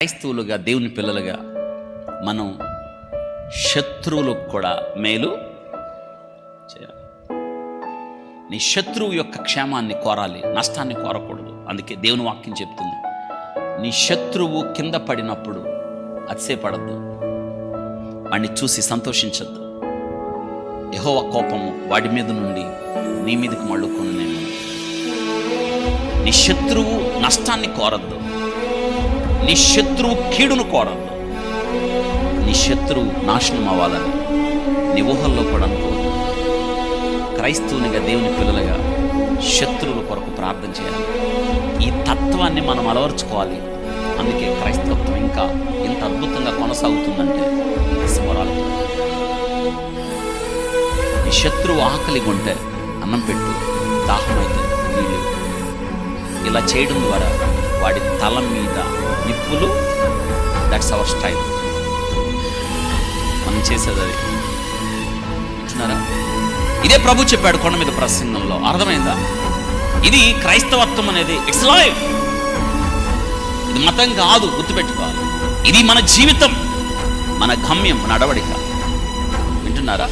క్రైస్తవులుగా, దేవుని పిల్లలుగా మనం శత్రువులకు కూడా మేలు చేయాలి. నీ శత్రువు యొక్క క్షేమాన్ని కోరాలి, నష్టాన్ని కోరకూడదు. అందుకే దేవుని వాక్యం చెప్తుంది, నీ శత్రువు కింద పడినప్పుడు అతిశయపడద్దు, వాడిని చూసి సంతోషించద్దు. యెహోవా కోపము వాడి మీద నుండి నీ మీదకి మళ్ళుకొని నేను. నీ శత్రువు నష్టాన్ని కోరద్దు, నీ శత్రువు కీడును కోరద్దు, నీ శత్రువు నాశనం అవ్వాలని నీ ఊహల్లో కూడా అనుకోవద్దు. క్రైస్తవునిగా, దేవుని పిల్లలుగా శత్రువుల కొరకు ప్రార్థన చేయాలి. ఈ తత్వాన్ని మనం అలవర్చుకోవాలి. అందుకే క్రైస్తవత్వం ఇంకా ఇంత అద్భుతంగా కొనసాగుతుందంటే స్మరాలు. నీ శత్రువు ఆకలి కొంటే అన్నం పెట్టు, దాహమైతే నీళ్ళు. ఇలా చేయడం ద్వారా వాడి తల మీద నిప్పులు. That's our style. మనం చేసేది అది. వింటున్నారా? ఇదే ప్రభు చెప్పాడు కొండ మీద ప్రసంగంలో. అర్థమైందా? ఇది క్రైస్తవత్వం అనేది ఇట్స్ లైఫ్. ఇది మతం కాదు, గుర్తుపెట్టుకోవాలి. ఇది మన జీవితం, మన గమ్యం, మన నడవడిక. వింటున్నారా?